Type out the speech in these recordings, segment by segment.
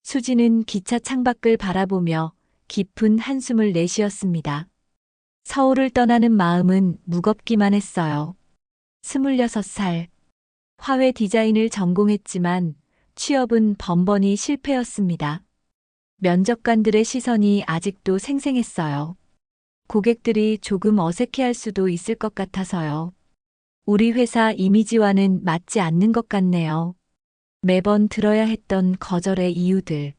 수지는 기차 창밖을 바라보며 깊은 한숨을 내쉬었습니다. 서울을 떠나는 마음은 무겁기만 했어요. 26살. 화훼 디자인을 전공했지만 취업은 번번이 실패였습니다. 면접관들의 시선이 아직도 생생했어요. 고객들이 조금 어색해할 수도 있을 것 같아서요. 우리 회사 이미지와는 맞지 않는 것 같네요. 매번 들어야 했던 거절의 이유들.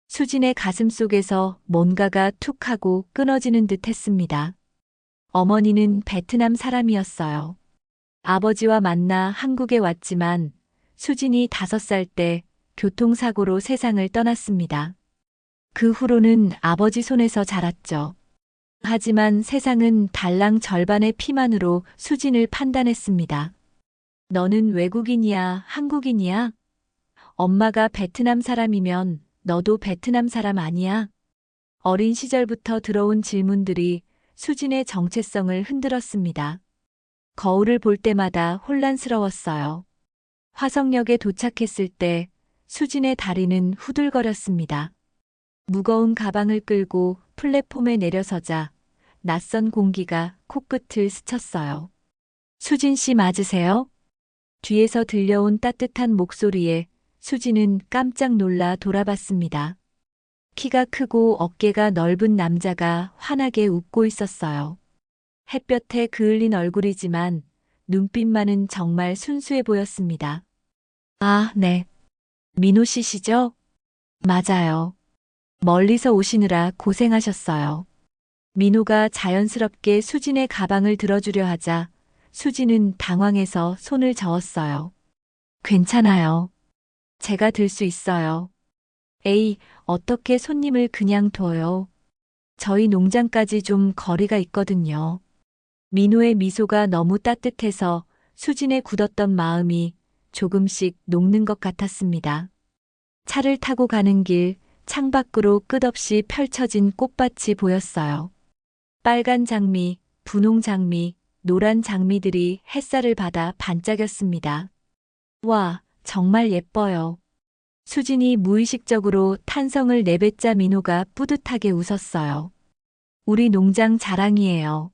수진의 가슴 속에서 뭔가가 툭 하고 끊어지는 듯 했습니다. 어머니는 베트남 사람이었어요. 아버지와 만나 한국에 왔지만 수진이 5살 때 교통사고로 세상을 떠났습니다. 그 후로는 아버지 손에서 자랐죠. 하지만 세상은 달랑 절반의 피만으로 수진을 판단했습니다. 너는 외국인이야, 한국인이야? 엄마가 베트남 사람이면 너도 베트남 사람 아니야? 어린 시절부터 들어온 질문들이 수진의 정체성을 흔들었습니다. 거울을 볼 때마다 혼란스러웠어요. 화성역에 도착했을 때 수진의 다리는 후들거렸습니다. 무거운 가방을 끌고 플랫폼에 내려서자 낯선 공기가 코끝을 스쳤어요. 수진 씨 맞으세요? 뒤에서 들려온 따뜻한 목소리에 수진은 깜짝 놀라 돌아봤습니다. 키가 크고 어깨가 넓은 남자가 환하게 웃고 있었어요. 햇볕에 그을린 얼굴이지만 눈빛만은 정말 순수해 보였습니다. 아, 네. 민호 씨시죠? 맞아요. 멀리서 오시느라 고생하셨어요. 민호가 자연스럽게 수진의 가방을 들어주려 하자 수진은 당황해서 손을 저었어요. 괜찮아요. 제가 들 수 있어요. 에이, 어떻게 손님을 그냥 둬요? 저희 농장까지 좀 거리가 있거든요. 민호의 미소가 너무 따뜻해서 수진의 굳었던 마음이 조금씩 녹는 것 같았습니다. 차를 타고 가는 길 창밖으로 끝없이 펼쳐진 꽃밭이 보였어요. 빨간 장미, 분홍 장미, 노란 장미들이 햇살을 받아 반짝였습니다. 와, 정말 예뻐요. 수진이 무의식적으로 탄성을 내뱉자 민호가 뿌듯하게 웃었어요. 우리 농장 자랑이에요.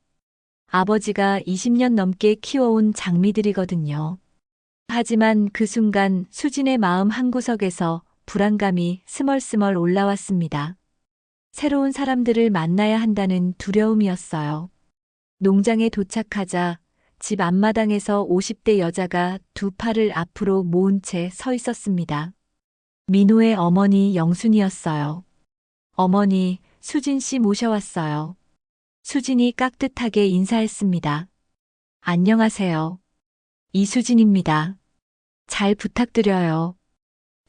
아버지가 20년 넘게 키워온 장미들이거든요. 하지만 그 순간 수진의 마음 한구석에서 불안감이 스멀스멀 올라왔습니다. 새로운 사람들을 만나야 한다는 두려움이었어요. 농장에 도착하자 집 앞마당에서 50대 여자가 두 팔을 앞으로 모은 채 서 있었습니다. 민호의 어머니 영순이었어요. 어머니, 수진 씨 모셔왔어요. 수진이 깍듯하게 인사했습니다. 안녕하세요. 이수진입니다. 잘 부탁드려요.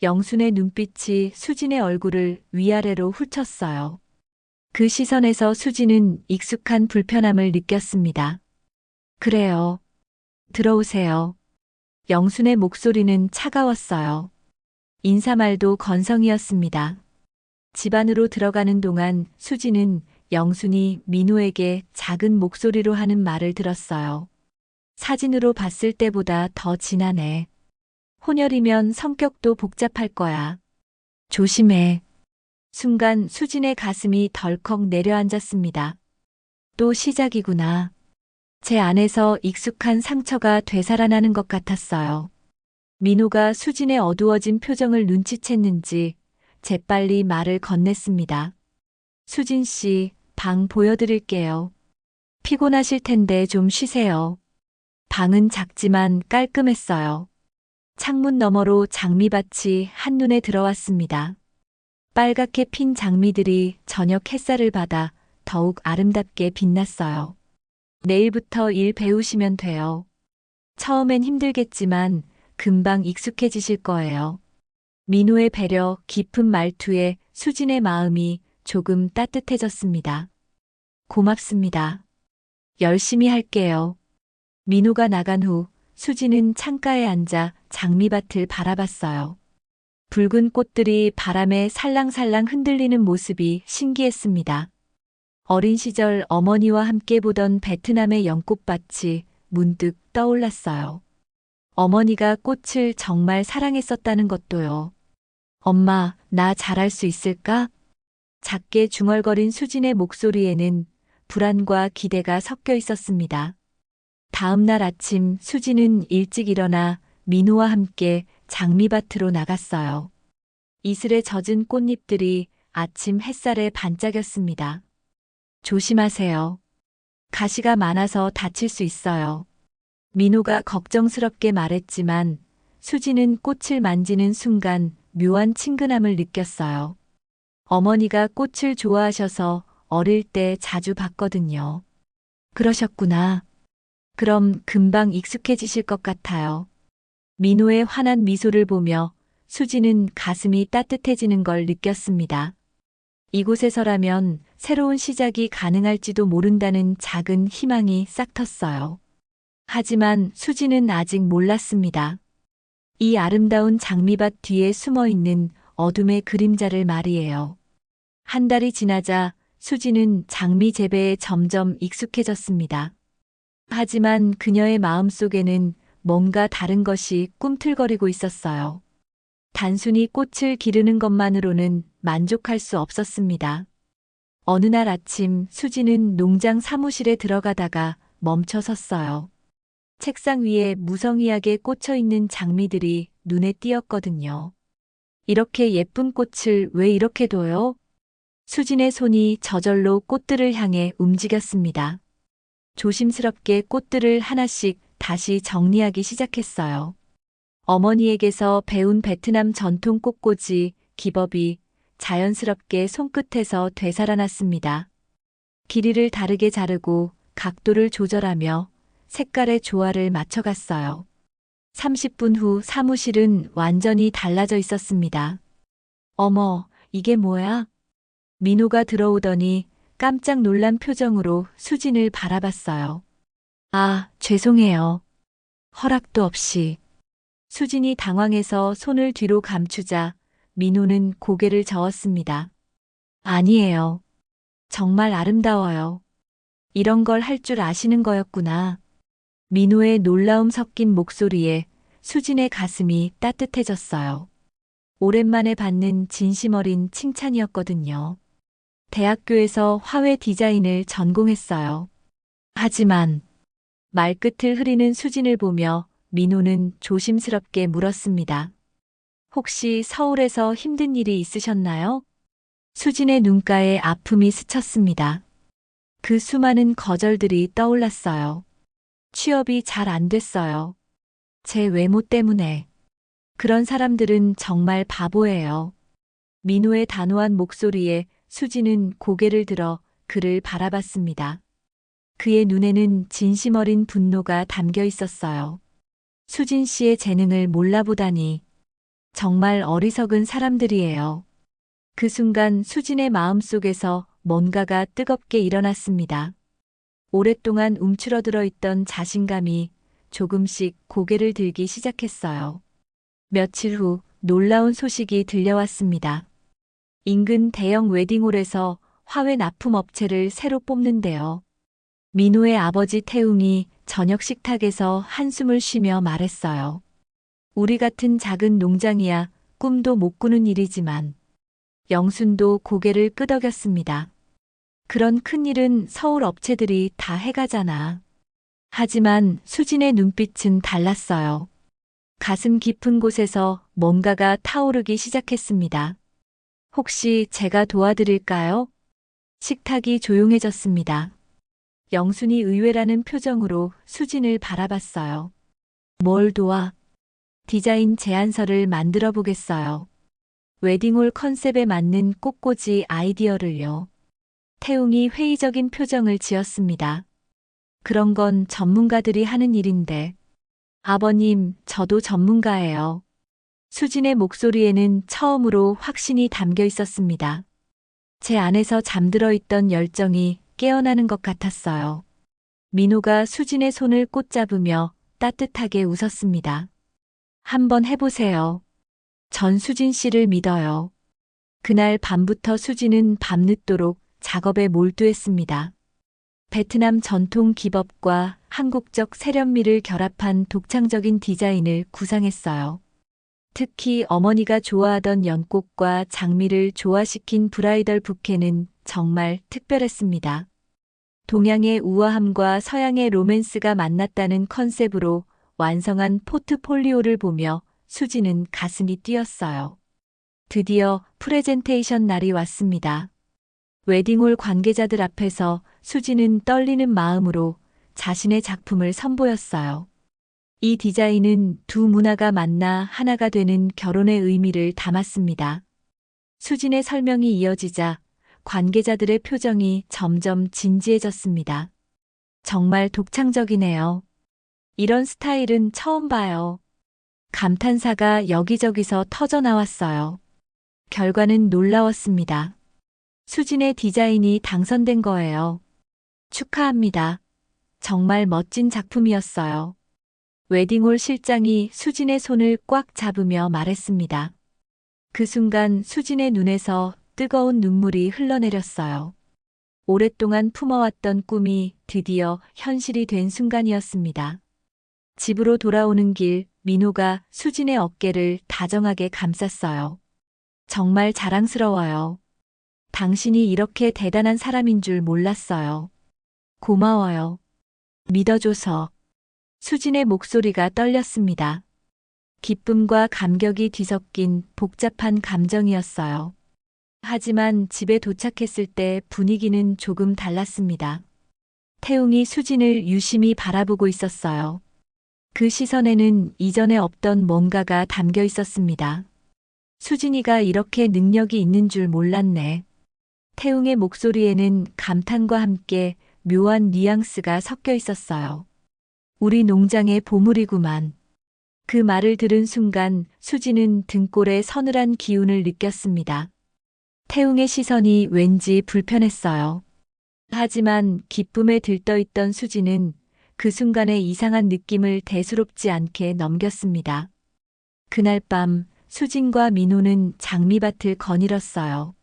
영순의 눈빛이 수진의 얼굴을 위아래로 훑었어요. 그 시선에서 수진은 익숙한 불편함을 느꼈습니다. 그래요. 들어오세요. 영순의 목소리는 차가웠어요. 인사말도 건성이었습니다. 집 안으로 들어가는 동안 수진은 영순이 민호에게 작은 목소리로 하는 말을 들었어요. 사진으로 봤을 때보다 더 진하네. 혼혈이면 성격도 복잡할 거야. 조심해. 순간 수진의 가슴이 덜컥 내려앉았습니다. 또 시작이구나. 제 안에서 익숙한 상처가 되살아나는 것 같았어요. 민호가 수진의 어두워진 표정을 눈치챘는지 재빨리 말을 건넸습니다. 수진 씨, 방 보여드릴게요. 피곤하실 텐데 좀 쉬세요. 방은 작지만 깔끔했어요. 창문 너머로 장미밭이 한눈에 들어왔습니다. 빨갛게 핀 장미들이 저녁 햇살을 받아 더욱 아름답게 빛났어요. 내일부터 일 배우시면 돼요. 처음엔 힘들겠지만 금방 익숙해지실 거예요. 민호의 배려 깊은 말투에 수진의 마음이 조금 따뜻해졌습니다. 고맙습니다. 열심히 할게요. 민호가 나간 후 수진은 창가에 앉아 장미밭을 바라봤어요. 붉은 꽃들이 바람에 살랑살랑 흔들리는 모습이 신기했습니다. 어린 시절 어머니와 함께 보던 베트남의 연꽃밭이 문득 떠올랐어요. 어머니가 꽃을 정말 사랑했었다는 것도요. 엄마, 나 잘할 수 있을까? 작게 중얼거린 수진의 목소리에는 불안과 기대가 섞여 있었습니다. 다음 날 아침 수진은 일찍 일어나 민호와 함께 장미밭으로 나갔어요. 이슬에 젖은 꽃잎들이 아침 햇살에 반짝였습니다. 조심하세요. 가시가 많아서 다칠 수 있어요. 민호가 걱정스럽게 말했지만 수진은 꽃을 만지는 순간 묘한 친근함을 느꼈어요. 어머니가 꽃을 좋아하셔서 어릴 때 자주 봤거든요. 그러셨구나. 그럼 금방 익숙해지실 것 같아요. 민호의 환한 미소를 보며 수지는 가슴이 따뜻해지는 걸 느꼈습니다. 이곳에서라면 새로운 시작이 가능할지도 모른다는 작은 희망이 싹 텄어요. 하지만 수지는 아직 몰랐습니다. 이 아름다운 장미밭 뒤에 숨어 있는 어둠의 그림자를 말이에요. 한 달이 지나자 수지는 장미 재배에 점점 익숙해졌습니다. 하지만 그녀의 마음속에는 뭔가 다른 것이 꿈틀거리고 있었어요. 단순히 꽃을 기르는 것만으로는 만족할 수 없었습니다. 어느 날 아침 수지는 농장 사무실에 들어가다가 멈춰 섰어요. 책상 위에 무성의하게 꽂혀 있는 장미들이 눈에 띄었거든요. 이렇게 예쁜 꽃을 왜 이렇게 둬요? 수진의 손이 저절로 꽃들을 향해 움직였습니다. 조심스럽게 꽃들을 하나씩 다시 정리하기 시작했어요. 어머니에게서 배운 베트남 전통 꽃꽂이 기법이 자연스럽게 손끝에서 되살아났습니다. 길이를 다르게 자르고 각도를 조절하며 색깔의 조화를 맞춰갔어요. 30분 후 사무실은 완전히 달라져 있었습니다. 어머, 이게 뭐야? 민호가 들어오더니 깜짝 놀란 표정으로 수진을 바라봤어요. 아, 죄송해요. 허락도 없이. 수진이 당황해서 손을 뒤로 감추자 민호는 고개를 저었습니다. 아니에요. 정말 아름다워요. 이런 걸 할 줄 아시는 거였구나. 민호의 놀라움 섞인 목소리에 수진의 가슴이 따뜻해졌어요. 오랜만에 받는 진심 어린 칭찬이었거든요. 대학교에서 화훼 디자인을 전공했어요. 하지만 말끝을 흐리는 수진을 보며 민호는 조심스럽게 물었습니다. 혹시 서울에서 힘든 일이 있으셨나요? 수진의 눈가에 아픔이 스쳤습니다. 그 수많은 거절들이 떠올랐어요. 취업이 잘 안 됐어요. 제 외모 때문에. 그런 사람들은 정말 바보예요. 민호의 단호한 목소리에 수진은 고개를 들어 그를 바라봤습니다. 그의 눈에는 진심 어린 분노가 담겨 있었어요. 수진 씨의 재능을 몰라보다니. 정말 어리석은 사람들이에요. 그 순간 수진의 마음속에서 뭔가가 뜨겁게 일어났습니다. 오랫동안 움츠러들어 있던 자신감이 조금씩 고개를 들기 시작했어요. 며칠 후 놀라운 소식이 들려왔습니다. 인근 대형 웨딩홀에서 화훼 납품 업체를 새로 뽑는데요. 민호의 아버지 태웅이 저녁 식탁에서 한숨을 쉬며 말했어요. 우리 같은 작은 농장이야 꿈도 못 꾸는 일이지만 영순도 고개를 끄덕였습니다. 그런 큰일은 서울 업체들이 다 해가잖아. 하지만 수진의 눈빛은 달랐어요. 가슴 깊은 곳에서 뭔가가 타오르기 시작했습니다. 혹시 제가 도와드릴까요? 식탁이 조용해졌습니다. 영순이 의외라는 표정으로 수진을 바라봤어요. 뭘 도와? 디자인 제안서를 만들어 보겠어요. 웨딩홀 컨셉에 맞는 꽃꽂이 아이디어를요. 태웅이 회의적인 표정을 지었습니다. 그런 건 전문가들이 하는 일인데. 아버님, 저도 전문가예요. 수진의 목소리에는 처음으로 확신이 담겨 있었습니다. 제 안에서 잠들어 있던 열정이 깨어나는 것 같았어요. 민호가 수진의 손을 꽂잡으며 따뜻하게 웃었습니다. 한번 해보세요. 전 수진 씨를 믿어요. 그날 밤부터 수진은 밤늦도록 작업에 몰두했습니다. 베트남 전통 기법과 한국적 세련미를 결합한 독창적인 디자인을 구상했어요. 특히 어머니가 좋아하던 연꽃과 장미를 조화시킨 브라이덜 부케는 정말 특별했습니다. 동양의 우아함과 서양의 로맨스가 만났다는 컨셉으로 완성한 포트폴리오를 보며 수지는 가슴이 뛰었어요. 드디어 프레젠테이션 날이 왔습니다. 웨딩홀 관계자들 앞에서 수지는 떨리는 마음으로 자신의 작품을 선보였어요. 이 디자인은 두 문화가 만나 하나가 되는 결혼의 의미를 담았습니다. 수진의 설명이 이어지자 관계자들의 표정이 점점 진지해졌습니다. 정말 독창적이네요. 이런 스타일은 처음 봐요. 감탄사가 여기저기서 터져 나왔어요. 결과는 놀라웠습니다. 수진의 디자인이 당선된 거예요. 축하합니다. 정말 멋진 작품이었어요. 웨딩홀 실장이 수진의 손을 꽉 잡으며 말했습니다. 그 순간 수진의 눈에서 뜨거운 눈물이 흘러내렸어요. 오랫동안 품어왔던 꿈이 드디어 현실이 된 순간이었습니다. 집으로 돌아오는 길, 민호가 수진의 어깨를 다정하게 감쌌어요. 정말 자랑스러워요. 당신이 이렇게 대단한 사람인 줄 몰랐어요. 고마워요. 믿어줘서. 수진의 목소리가 떨렸습니다. 기쁨과 감격이 뒤섞인 복잡한 감정이었어요. 하지만 집에 도착했을 때 분위기는 조금 달랐습니다. 태웅이 수진을 유심히 바라보고 있었어요. 그 시선에는 이전에 없던 뭔가가 담겨 있었습니다. 수진이가 이렇게 능력이 있는 줄 몰랐네. 태웅의 목소리에는 감탄과 함께 묘한 뉘앙스가 섞여 있었어요. 우리 농장의 보물이구만. 그 말을 들은 순간 수지는 등골에 서늘한 기운을 느꼈습니다. 태웅의 시선이 왠지 불편했어요. 하지만 기쁨에 들떠있던 수지는 그 순간의 이상한 느낌을 대수롭지 않게 넘겼습니다. 그날 밤 수진과 민호는 장미밭을 거닐었어요.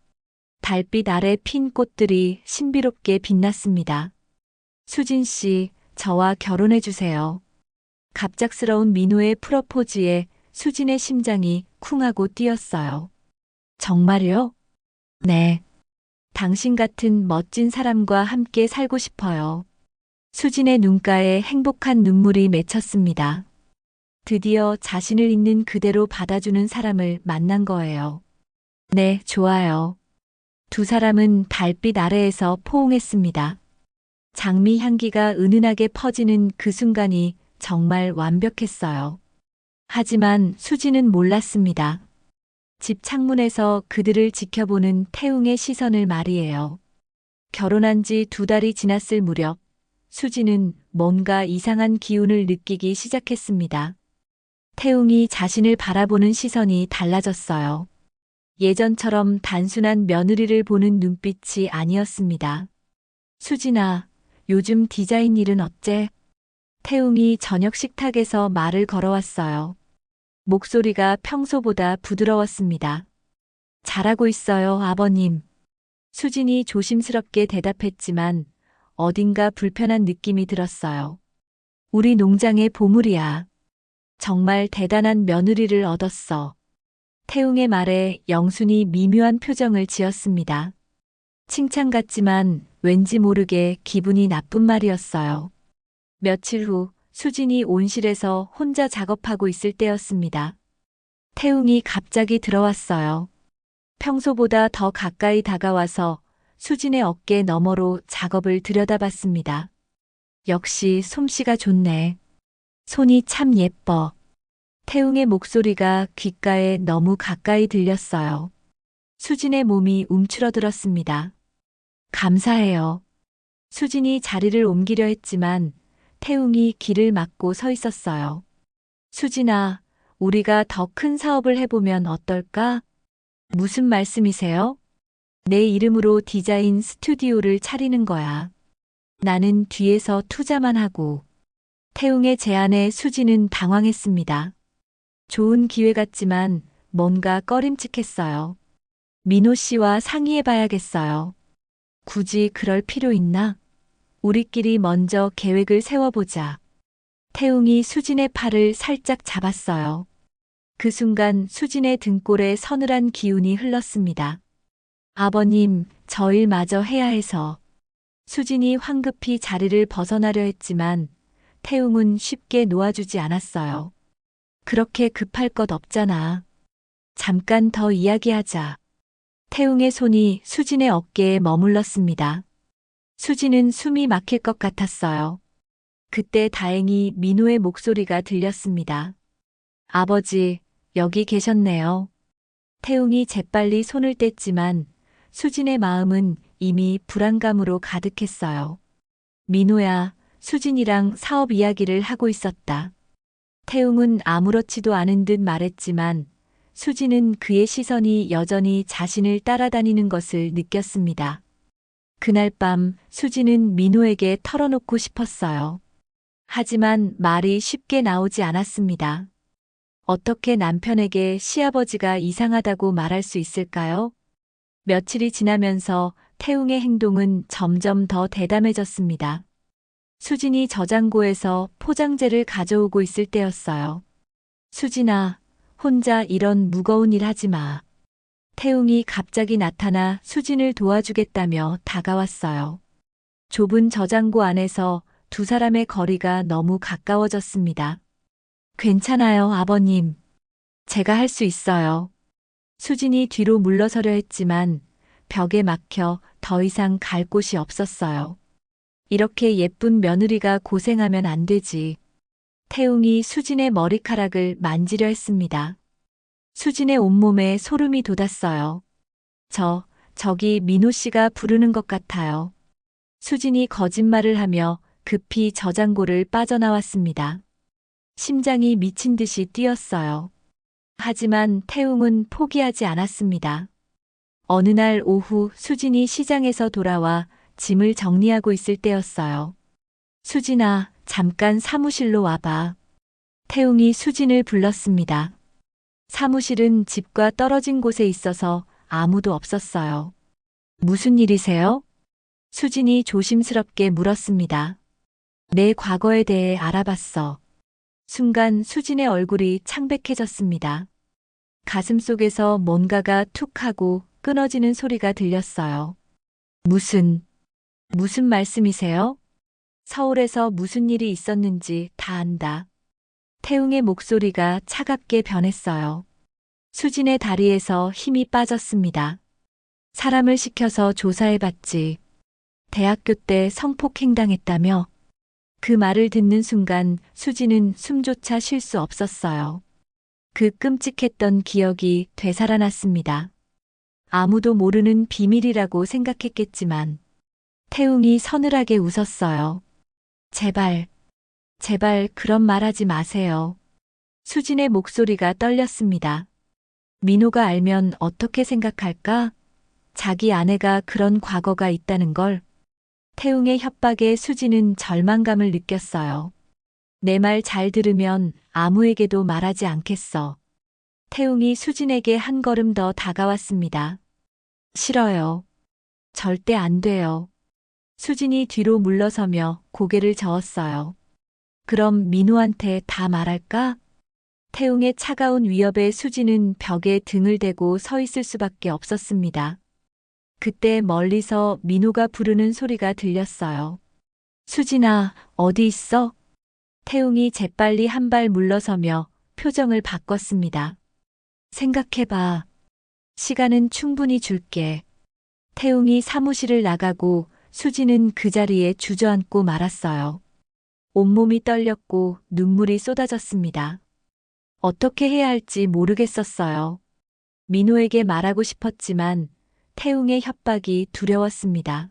달빛 아래 핀 꽃들이 신비롭게 빛났습니다. 수진 씨, 저와 결혼해 주세요. 갑작스러운 민호의 프러포즈에 수진의 심장이 쿵하고 뛰었어요. 정말요? 네. 당신 같은 멋진 사람과 함께 살고 싶어요. 수진의 눈가에 행복한 눈물이 맺혔습니다. 드디어 자신을 있는 그대로 받아주는 사람을 만난 거예요. 네, 좋아요. 두 사람은 달빛 아래에서 포옹했습니다. 장미 향기가 은은하게 퍼지는 그 순간이 정말 완벽했어요. 하지만 수지는 몰랐습니다. 집 창문에서 그들을 지켜보는 태웅의 시선을 말이에요. 결혼한 지 2달이 지났을 무렵 수지는 뭔가 이상한 기운을 느끼기 시작했습니다. 태웅이 자신을 바라보는 시선이 달라졌어요. 예전처럼 단순한 며느리를 보는 눈빛이 아니었습니다. 수진아, 요즘 디자인 일은 어째? 태웅이 저녁 식탁에서 말을 걸어왔어요. 목소리가 평소보다 부드러웠습니다. 잘하고 있어요, 아버님. 수진이 조심스럽게 대답했지만 어딘가 불편한 느낌이 들었어요. 우리 농장의 보물이야. 정말 대단한 며느리를 얻었어. 태웅의 말에 영순이 미묘한 표정을 지었습니다. 칭찬 같지만 왠지 모르게 기분이 나쁜 말이었어요. 며칠 후 수진이 온실에서 혼자 작업하고 있을 때였습니다. 태웅이 갑자기 들어왔어요. 평소보다 더 가까이 다가와서 수진의 어깨 너머로 작업을 들여다봤습니다. 역시 솜씨가 좋네. 손이 참 예뻐. 태웅의 목소리가 귓가에 너무 가까이 들렸어요. 수진의 몸이 움츠러들었습니다. 감사해요. 수진이 자리를 옮기려 했지만 태웅이 길을 막고 서 있었어요. 수진아, 우리가 더 큰 사업을 해보면 어떨까? 무슨 말씀이세요? 내 이름으로 디자인 스튜디오를 차리는 거야. 나는 뒤에서 투자만 하고. 태웅의 제안에 수지는 당황했습니다. 좋은 기회 같지만 뭔가 꺼림칙했어요. 민호 씨와 상의해봐야겠어요. 굳이 그럴 필요 있나? 우리끼리 먼저 계획을 세워보자. 태웅이 수진의 팔을 살짝 잡았어요. 그 순간 수진의 등골에 서늘한 기운이 흘렀습니다. 아버님, 저 일 마저 해야 해서. 수진이 황급히 자리를 벗어나려 했지만 태웅은 쉽게 놓아주지 않았어요. 그렇게 급할 것 없잖아. 잠깐 더 이야기하자. 태웅의 손이 수진의 어깨에 머물렀습니다. 수진은 숨이 막힐 것 같았어요. 그때 다행히 민호의 목소리가 들렸습니다. 아버지, 여기 계셨네요. 태웅이 재빨리 손을 뗐지만 수진의 마음은 이미 불안감으로 가득했어요. 민호야, 수진이랑 사업 이야기를 하고 있었다. 태웅은 아무렇지도 않은 듯 말했지만 수진은 그의 시선이 여전히 자신을 따라다니는 것을 느꼈습니다. 그날 밤 수진은 민호에게 털어놓고 싶었어요. 하지만 말이 쉽게 나오지 않았습니다. 어떻게 남편에게 시아버지가 이상하다고 말할 수 있을까요? 며칠이 지나면서 태웅의 행동은 점점 더 대담해졌습니다. 수진이 저장고에서 포장재를 가져오고 있을 때였어요. 수진아, 혼자 이런 무거운 일 하지 마. 태웅이 갑자기 나타나 수진을 도와주겠다며 다가왔어요. 좁은 저장고 안에서 두 사람의 거리가 너무 가까워졌습니다. 괜찮아요, 아버님. 제가 할 수 있어요. 수진이 뒤로 물러서려 했지만 벽에 막혀 더 이상 갈 곳이 없었어요. 이렇게 예쁜 며느리가 고생하면 안 되지. 태웅이 수진의 머리카락을 만지려 했습니다. 수진의 온몸에 소름이 돋았어요. 저기 민호 씨가 부르는 것 같아요. 수진이 거짓말을 하며 급히 저장고를 빠져나왔습니다. 심장이 미친 듯이 뛰었어요. 하지만 태웅은 포기하지 않았습니다. 어느 날 오후 수진이 시장에서 돌아와 짐을 정리하고 있을 때였어요. 수진아, 잠깐 사무실로 와봐. 태웅이 수진을 불렀습니다. 사무실은 집과 떨어진 곳에 있어서 아무도 없었어요. 무슨 일이세요? 수진이 조심스럽게 물었습니다. 내 과거에 대해 알아봤어. 순간 수진의 얼굴이 창백해졌습니다. 가슴속에서 뭔가가 툭 하고 끊어지는 소리가 들렸어요. 무슨 말씀이세요? 서울에서 무슨 일이 있었는지 다 안다. 태웅의 목소리가 차갑게 변했어요. 수진의 다리에서 힘이 빠졌습니다. 사람을 시켜서 조사해봤지. 대학교 때 성폭행당했다며? 그 말을 듣는 순간 수진은 숨조차 쉴 수 없었어요. 그 끔찍했던 기억이 되살아났습니다. 아무도 모르는 비밀이라고 생각했겠지만 태웅이 서늘하게 웃었어요. 제발 그런 말 하지 마세요. 수진의 목소리가 떨렸습니다. 민호가 알면 어떻게 생각할까? 자기 아내가 그런 과거가 있다는 걸. 태웅의 협박에 수진은 절망감을 느꼈어요. 내 말 잘 들으면 아무에게도 말하지 않겠어. 태웅이 수진에게 한 걸음 더 다가왔습니다. 싫어요. 절대 안 돼요. 수진이 뒤로 물러서며 고개를 저었어요. 그럼 민호한테 다 말할까? 태웅의 차가운 위협에 수진은 벽에 등을 대고 서 있을 수밖에 없었습니다. 그때 멀리서 민호가 부르는 소리가 들렸어요. 수진아, 어디 있어? 태웅이 재빨리 한 발 물러서며 표정을 바꿨습니다. 생각해봐. 시간은 충분히 줄게. 태웅이 사무실을 나가고 수진은 그 자리에 주저앉고 말았어요. 온몸이 떨렸고 눈물이 쏟아졌습니다. 어떻게 해야 할지 모르겠었어요. 민호에게 말하고 싶었지만 태웅의 협박이 두려웠습니다.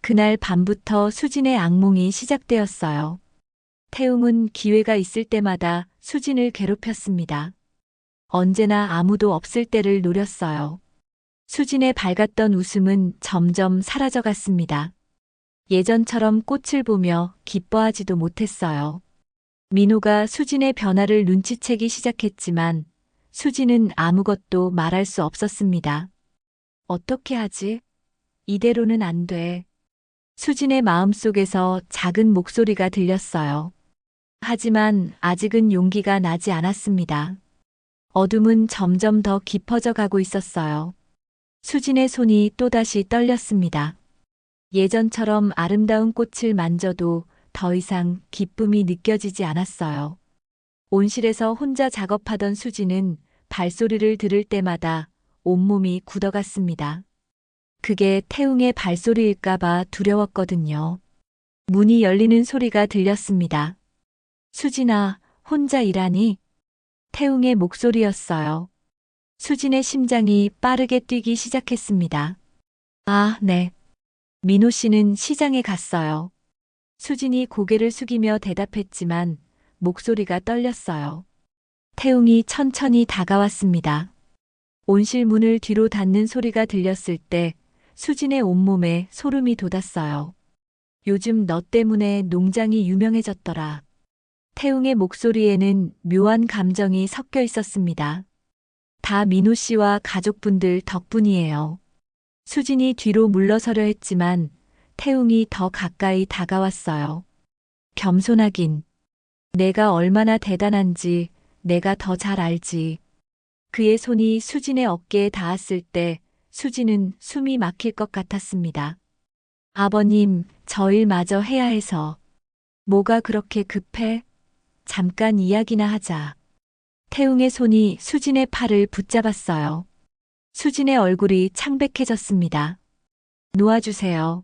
그날 밤부터 수진의 악몽이 시작되었어요. 태웅은 기회가 있을 때마다 수진을 괴롭혔습니다. 언제나 아무도 없을 때를 노렸어요. 수진의 밝았던 웃음은 점점 사라져갔습니다. 예전처럼 꽃을 보며 기뻐하지도 못했어요. 민호가 수진의 변화를 눈치채기 시작했지만 수진은 아무것도 말할 수 없었습니다. 어떻게 하지? 이대로는 안 돼. 수진의 마음속에서 작은 목소리가 들렸어요. 하지만 아직은 용기가 나지 않았습니다. 어둠은 점점 더 깊어져 가고 있었어요. 수진의 손이 또다시 떨렸습니다. 예전처럼 아름다운 꽃을 만져도 더 이상 기쁨이 느껴지지 않았어요. 온실에서 혼자 작업하던 수진은 발소리를 들을 때마다 온몸이 굳어갔습니다. 그게 태웅의 발소리일까봐 두려웠거든요. 문이 열리는 소리가 들렸습니다. 수진아, 혼자 일하니? 태웅의 목소리였어요. 수진의 심장이 빠르게 뛰기 시작했습니다. 아, 네. 민호 씨는 시장에 갔어요. 수진이 고개를 숙이며 대답했지만 목소리가 떨렸어요. 태웅이 천천히 다가왔습니다. 온실 문을 뒤로 닫는 소리가 들렸을 때 수진의 온몸에 소름이 돋았어요. 요즘 너 때문에 농장이 유명해졌더라. 태웅의 목소리에는 묘한 감정이 섞여 있었습니다. 다 민호 씨와 가족분들 덕분이에요. 수진이 뒤로 물러서려 했지만 태웅이 더 가까이 다가왔어요. 겸손하긴. 내가 얼마나 대단한지 내가 더 잘 알지. 그의 손이 수진의 어깨에 닿았을 때 수진은 숨이 막힐 것 같았습니다. 아버님, 저 일 마저 해야 해서. 뭐가 그렇게 급해? 잠깐 이야기나 하자. 태웅의 손이 수진의 팔을 붙잡았어요. 수진의 얼굴이 창백해졌습니다. 놓아주세요.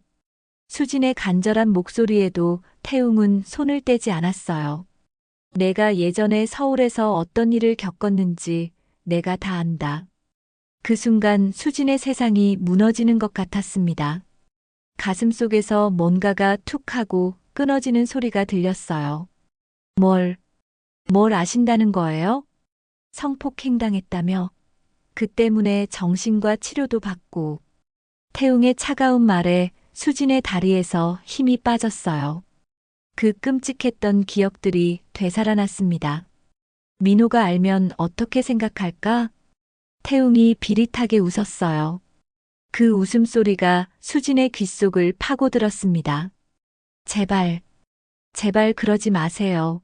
수진의 간절한 목소리에도 태웅은 손을 떼지 않았어요. 내가 예전에 서울에서 어떤 일을 겪었는지 내가 다 안다. 그 순간 수진의 세상이 무너지는 것 같았습니다. 가슴 속에서 뭔가가 툭 하고 끊어지는 소리가 들렸어요. 뭘 아신다는 거예요? 성폭행당했다며? 그 때문에 정신과 치료도 받고. 태웅의 차가운 말에 수진의 다리에서 힘이 빠졌어요. 그 끔찍했던 기억들이 되살아났습니다. 민호가 알면 어떻게 생각할까? 태웅이 비릿하게 웃었어요. 그 웃음소리가 수진의 귓속을 파고들었습니다. 제발, 제발 그러지 마세요.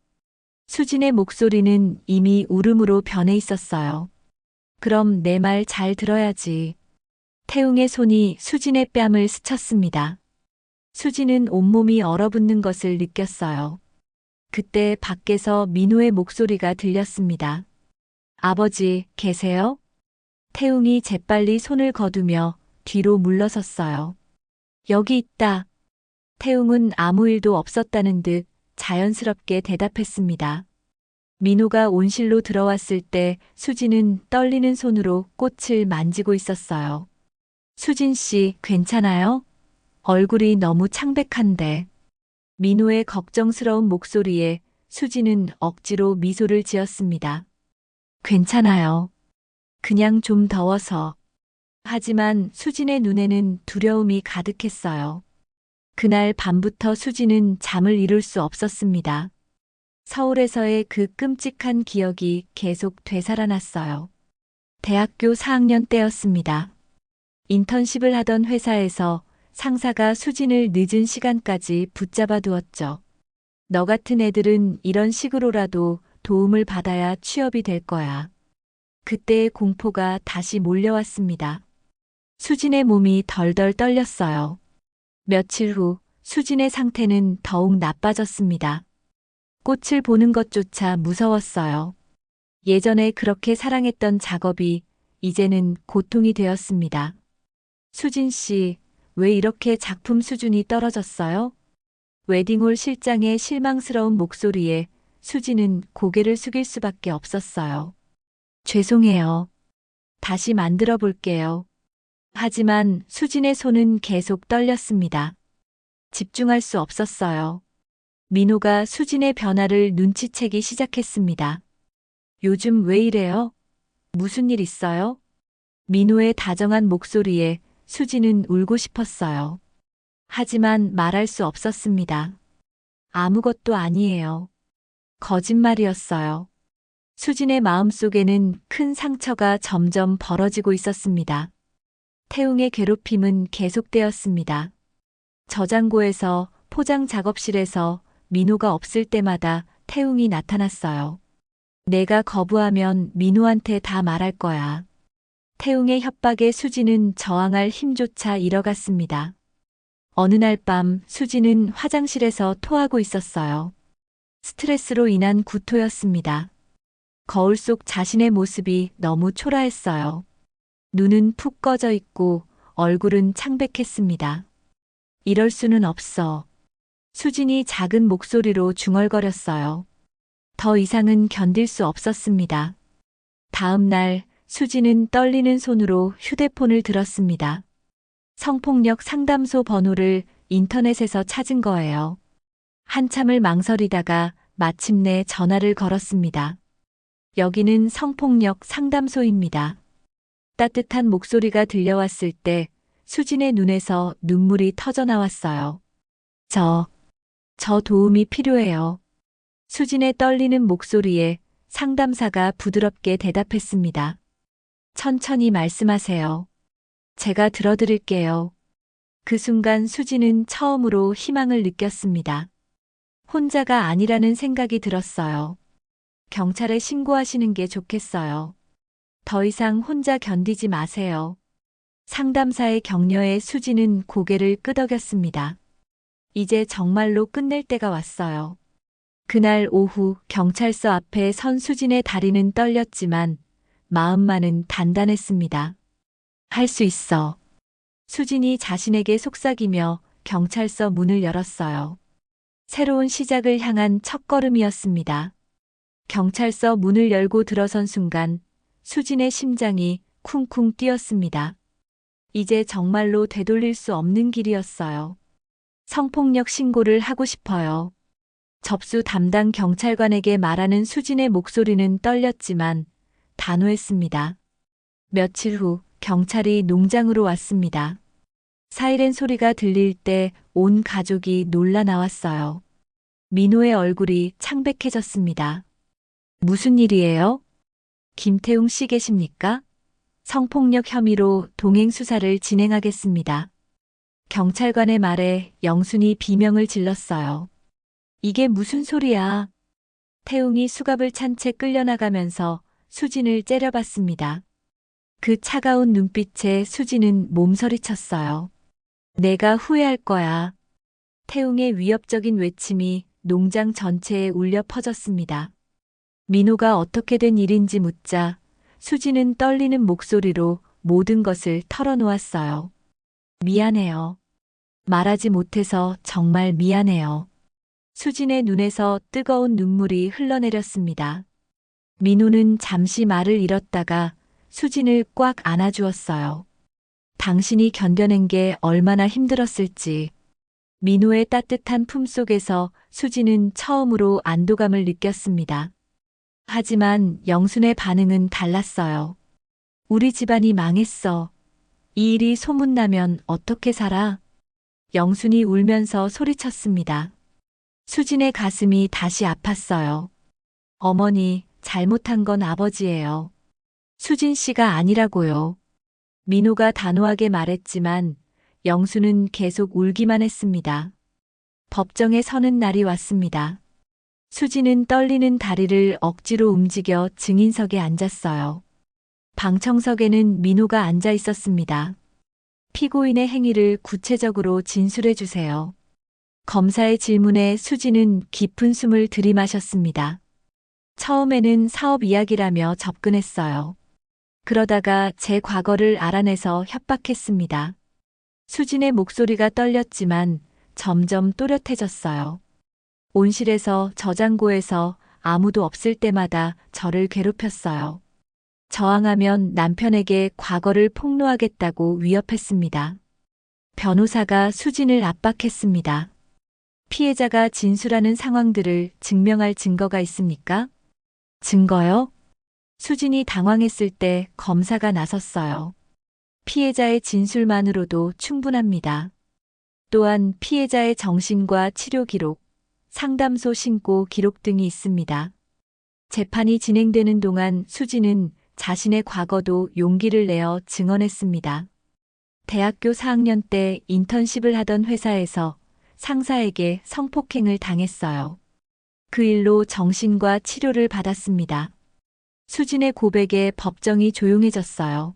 수진의 목소리는 이미 울음으로 변해 있었어요. 그럼 내 말 잘 들어야지. 태웅의 손이 수진의 뺨을 스쳤습니다. 수진은 온몸이 얼어붙는 것을 느꼈어요. 그때 밖에서 민호의 목소리가 들렸습니다. 아버지, 계세요? 태웅이 재빨리 손을 거두며 뒤로 물러섰어요. 여기 있다. 태웅은 아무 일도 없었다는 듯 자연스럽게 대답했습니다. 민호가 온실로 들어왔을 때 수진은 떨리는 손으로 꽃을 만지고 있었어요. 수진 씨, 괜찮아요? 얼굴이 너무 창백한데. 민호의 걱정스러운 목소리에 수진은 억지로 미소를 지었습니다. 괜찮아요. 그냥 좀 더워서. 하지만 수진의 눈에는 두려움이 가득했어요. 그날 밤부터 수진은 잠을 이룰 수 없었습니다. 서울에서의 그 끔찍한 기억이 계속 되살아났어요. 대학교 4학년 때였습니다. 인턴십을 하던 회사에서 상사가 수진을 늦은 시간까지 붙잡아 두었죠. 너 같은 애들은 이런 식으로라도 도움을 받아야 취업이 될 거야. 그때의 공포가 다시 몰려왔습니다. 수진의 몸이 덜덜 떨렸어요. 며칠 후 수진의 상태는 더욱 나빠졌습니다. 꽃을 보는 것조차 무서웠어요. 예전에 그렇게 사랑했던 작업이 이제는 고통이 되었습니다. 수진 씨, 왜 이렇게 작품 수준이 떨어졌어요? 웨딩홀 실장의 실망스러운 목소리에 수진은 고개를 숙일 수밖에 없었어요. 죄송해요. 다시 만들어 볼게요. 하지만 수진의 손은 계속 떨렸습니다. 집중할 수 없었어요. 민호가 수진의 변화를 눈치채기 시작했습니다. 요즘 왜 이래요? 무슨 일 있어요? 민호의 다정한 목소리에 수진은 울고 싶었어요. 하지만 말할 수 없었습니다. 아무것도 아니에요. 거짓말이었어요. 수진의 마음속에는 큰 상처가 점점 벌어지고 있었습니다. 태웅의 괴롭힘은 계속되었습니다. 저장고에서, 포장 작업실에서 민호가 없을 때마다 태웅이 나타났어요. 내가 거부하면 민호한테 다 말할 거야. 태웅의 협박에 수지는 저항할 힘조차 잃어갔습니다. 어느 날 밤 수지는 화장실에서 토하고 있었어요. 스트레스로 인한 구토였습니다. 거울 속 자신의 모습이 너무 초라했어요. 눈은 푹 꺼져 있고 얼굴은 창백했습니다. 이럴 수는 없어. 수진이 작은 목소리로 중얼거렸어요. 더 이상은 견딜 수 없었습니다. 다음 날 수진은 떨리는 손으로 휴대폰을 들었습니다. 성폭력 상담소 번호를 인터넷에서 찾은 거예요. 한참을 망설이다가 마침내 전화를 걸었습니다. 여기는 성폭력 상담소입니다. 따뜻한 목소리가 들려왔을 때 수진의 눈에서 눈물이 터져 나왔어요. 저 도움이 필요해요. 수진의 떨리는 목소리에 상담사가 부드럽게 대답했습니다. 천천히 말씀하세요. 제가 들어드릴게요. 그 순간 수진은 처음으로 희망을 느꼈습니다. 혼자가 아니라는 생각이 들었어요. 경찰에 신고하시는 게 좋겠어요. 더 이상 혼자 견디지 마세요. 상담사의 격려에 수지는 고개를 끄덕였습니다. 이제 정말로 끝낼 때가 왔어요. 그날 오후 경찰서 앞에 선 수진의 다리는 떨렸지만 마음만은 단단했습니다. 할 수 있어. 수진이 자신에게 속삭이며 경찰서 문을 열었어요. 새로운 시작을 향한 첫걸음이었습니다. 경찰서 문을 열고 들어선 순간 수진의 심장이 쿵쿵 뛰었습니다. 이제 정말로 되돌릴 수 없는 길이었어요. 성폭력 신고를 하고 싶어요. 접수 담당 경찰관에게 말하는 수진의 목소리는 떨렸지만 단호했습니다. 며칠 후 경찰이 농장으로 왔습니다. 사이렌 소리가 들릴 때 온 가족이 놀라 나왔어요. 민호의 얼굴이 창백해졌습니다. 무슨 일이에요? 김태웅 씨 계십니까? 성폭력 혐의로 동행 수사를 진행하겠습니다. 경찰관의 말에 영순이 비명을 질렀어요. 이게 무슨 소리야? 태웅이 수갑을 찬 채 끌려나가면서 수진을 째려봤습니다. 그 차가운 눈빛에 수진은 몸서리쳤어요. 내가 후회할 거야. 태웅의 위협적인 외침이 농장 전체에 울려 퍼졌습니다. 민호가 어떻게 된 일인지 묻자 수진은 떨리는 목소리로 모든 것을 털어놓았어요. 미안해요. 말하지 못해서 정말 미안해요. 수진의 눈에서 뜨거운 눈물이 흘러내렸습니다. 민호는 잠시 말을 잃었다가 수진을 꽉 안아주었어요. 당신이 견뎌낸 게 얼마나 힘들었을지. 민호의 따뜻한 품속에서 수진은 처음으로 안도감을 느꼈습니다. 하지만 영순의 반응은 달랐어요. 우리 집안이 망했어. 이 일이 소문나면 어떻게 살아? 영순이 울면서 소리쳤습니다. 수진의 가슴이 다시 아팠어요. 어머니, 잘못한 건 아버지예요. 수진 씨가 아니라고요. 민호가 단호하게 말했지만 영수는 계속 울기만 했습니다. 법정에 서는 날이 왔습니다. 수진은 떨리는 다리를 억지로 움직여 증인석에 앉았어요. 방청석에는 민호가 앉아 있었습니다. 피고인의 행위를 구체적으로 진술해 주세요. 검사의 질문에 수진은 깊은 숨을 들이마셨습니다. 처음에는 사업 이야기라며 접근했어요. 그러다가 제 과거를 알아내서 협박했습니다. 수진의 목소리가 떨렸지만 점점 또렷해졌어요. 온실에서 저장고에서 아무도 없을 때마다 저를 괴롭혔어요. 저항하면 남편에게 과거를 폭로하겠다고 위협했습니다. 변호사가 수진을 압박했습니다. 피해자가 진술하는 상황들을 증명할 증거가 있습니까? 증거요? 수진이 당황했을 때 검사가 나섰어요. 피해자의 진술만으로도 충분합니다. 또한 피해자의 정신과 치료 기록, 상담소 신고 기록 등이 있습니다. 재판이 진행되는 동안 수진은 자신의 과거도 용기를 내어 증언했습니다. 대학교 4학년 때 인턴십을 하던 회사에서 상사에게 성폭행을 당했어요. 그 일로 정신과 치료를 받았습니다. 수진의 고백에 법정이 조용해졌어요.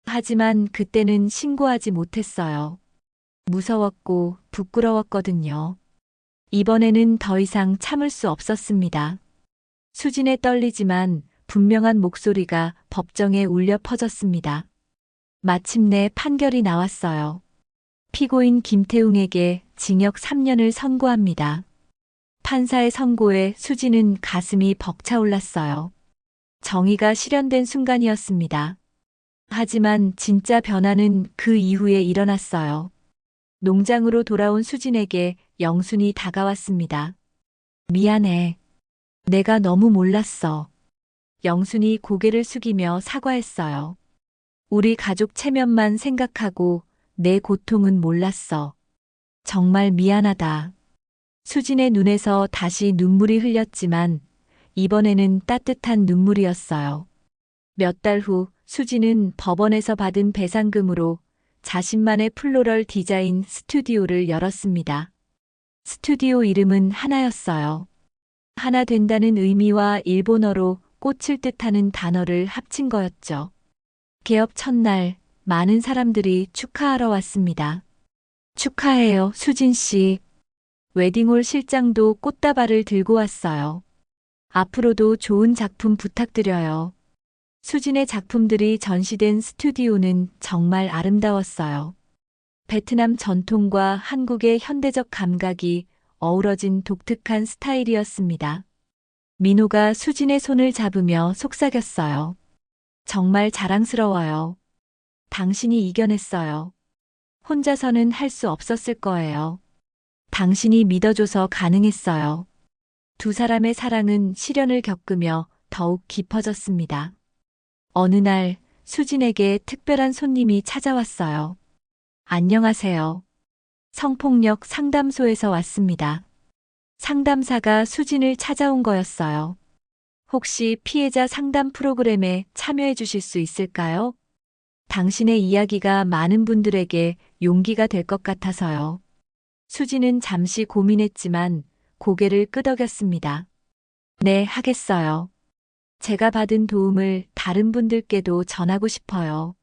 하지만 그때는 신고하지 못했어요. 무서웠고 부끄러웠거든요. 이번에는 더 이상 참을 수 없었습니다. 수진의 떨리지만 분명한 목소리가 법정에 울려 퍼졌습니다. 마침내 판결이 나왔어요. 피고인 김태웅에게 징역 3년을 선고합니다. 판사의 선고에 수진은 가슴이 벅차올랐어요. 정의가 실현된 순간이었습니다. 하지만 진짜 변화는 그 이후에 일어났어요. 농장으로 돌아온 수진에게 영순이 다가왔습니다. 미안해. 내가 너무 몰랐어. 영순이 고개를 숙이며 사과했어요. 우리 가족 체면만 생각하고 내 고통은 몰랐어. 정말 미안하다. 수진의 눈에서 다시 눈물이 흘렸지만 이번에는 따뜻한 눈물이었어요. 몇 달 후 수진은 법원에서 받은 배상금으로 자신만의 플로럴 디자인 스튜디오를 열었습니다. 스튜디오 이름은 하나였어요. 하나 된다는 의미와 일본어로 꽃을 뜻하는 단어를 합친 거였죠. 개업 첫날 많은 사람들이 축하하러 왔습니다. 축하해요, 수진 씨. 웨딩홀 실장도 꽃다발을 들고 왔어요. 앞으로도 좋은 작품 부탁드려요. 수진의 작품들이 전시된 스튜디오는 정말 아름다웠어요. 베트남 전통과 한국의 현대적 감각이 어우러진 독특한 스타일이었습니다. 민호가 수진의 손을 잡으며 속삭였어요. 정말 자랑스러워요. 당신이 이겨냈어요. 혼자서는 할 수 없었을 거예요. 당신이 믿어줘서 가능했어요. 두 사람의 사랑은 시련을 겪으며 더욱 깊어졌습니다. 어느 날 수진에게 특별한 손님이 찾아왔어요. 안녕하세요. 성폭력 상담소에서 왔습니다. 상담사가 수진을 찾아온 거였어요. 혹시 피해자 상담 프로그램에 참여해 주실 수 있을까요? 당신의 이야기가 많은 분들에게 용기가 될 것 같아서요. 수진은 잠시 고민했지만 고개를 끄덕였습니다. 네, 하겠어요. 제가 받은 도움을 다른 분들께도 전하고 싶어요.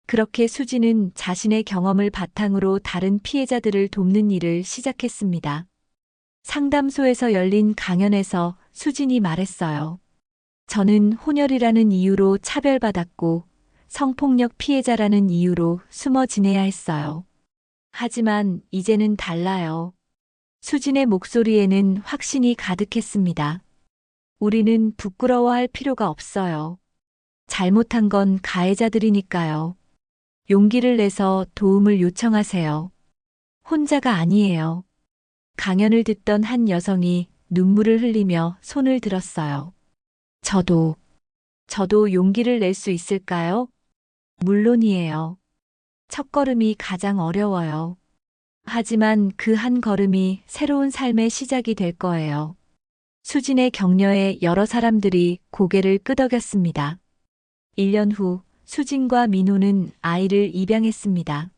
그렇게 수진은 자신의 경험을 바탕으로 다른 피해자들을 돕는 일을 시작했습니다. 상담소에서 열린 강연에서 수진이 말했어요. 저는 혼혈이라는 이유로 차별받았고 성폭력 피해자라는 이유로 숨어 지내야 했어요. 하지만 이제는 달라요. 수진의 목소리에는 확신이 가득했습니다. 우리는 부끄러워할 필요가 없어요. 잘못한 건 가해자들이니까요. 용기를 내서 도움을 요청하세요. 혼자가 아니에요. 강연을 듣던 한 여성이 눈물을 흘리며 손을 들었어요. 저도 용기를 낼 수 있을까요? 물론이에요. 첫걸음이 가장 어려워요. 하지만 그 한 걸음이 새로운 삶의 시작이 될 거예요. 수진의 격려에 여러 사람들이 고개를 끄덕였습니다. 1년 후 수진과 민호는 아이를 입양했습니다.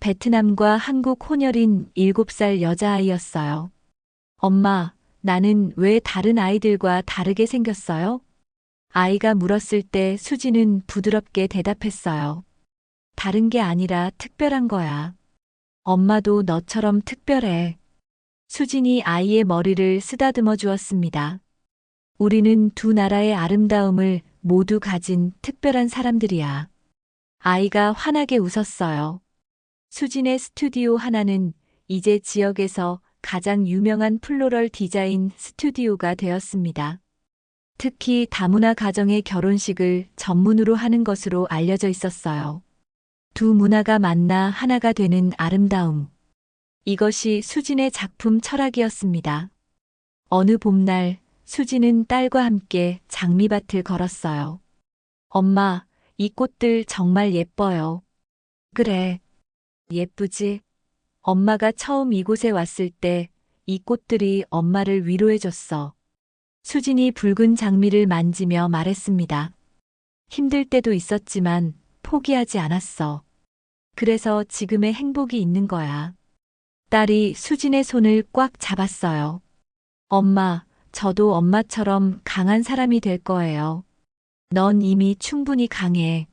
베트남과 한국 혼혈인 7살 여자아이였어요. 엄마, 나는 왜 다른 아이들과 다르게 생겼어요? 아이가 물었을 때 수진은 부드럽게 대답했어요. 다른 게 아니라 특별한 거야. 엄마도 너처럼 특별해. 수진이 아이의 머리를 쓰다듬어 주었습니다. 우리는 두 나라의 아름다움을 모두 가진 특별한 사람들이야. 아이가 환하게 웃었어요. 수진의 스튜디오 하나는 이제 지역에서 가장 유명한 플로럴 디자인 스튜디오가 되었습니다. 특히 다문화 가정의 결혼식을 전문으로 하는 것으로 알려져 있었어요. 두 문화가 만나 하나가 되는 아름다움. 이것이 수진의 작품 철학이었습니다. 어느 봄날 수진은 딸과 함께 장미밭을 걸었어요. 엄마, 이 꽃들 정말 예뻐요. 그래, 예쁘지? 엄마가 처음 이곳에 왔을 때 이 꽃들이 엄마를 위로해줬어. 수진이 붉은 장미를 만지며 말했습니다. 힘들 때도 있었지만 포기하지 않았어. 그래서 지금의 행복이 있는 거야. 딸이 수진의 손을 꽉 잡았어요. 엄마, 저도 엄마처럼 강한 사람이 될 거예요. 넌 이미 충분히 강해.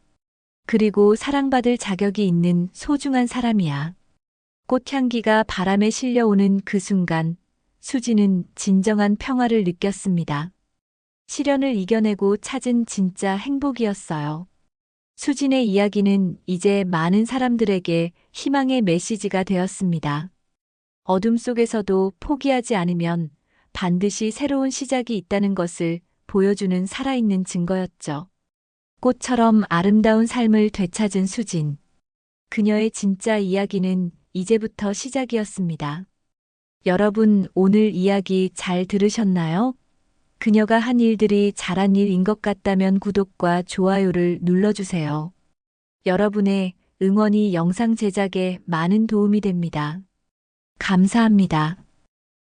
그리고 사랑받을 자격이 있는 소중한 사람이야. 꽃향기가 바람에 실려오는 그 순간, 수지는 진정한 평화를 느꼈습니다. 시련을 이겨내고 찾은 진짜 행복이었어요. 수진의 이야기는 이제 많은 사람들에게 희망의 메시지가 되었습니다. 어둠 속에서도 포기하지 않으면 반드시 새로운 시작이 있다는 것을 보여주는 살아있는 증거였죠. 꽃처럼 아름다운 삶을 되찾은 수진. 그녀의 진짜 이야기는 이제부터 시작이었습니다. 여러분, 오늘 이야기 잘 들으셨나요? 그녀가 한 일들이 잘한 일인 것 같다면 구독과 좋아요를 눌러주세요. 여러분의 응원이 영상 제작에 많은 도움이 됩니다. 감사합니다.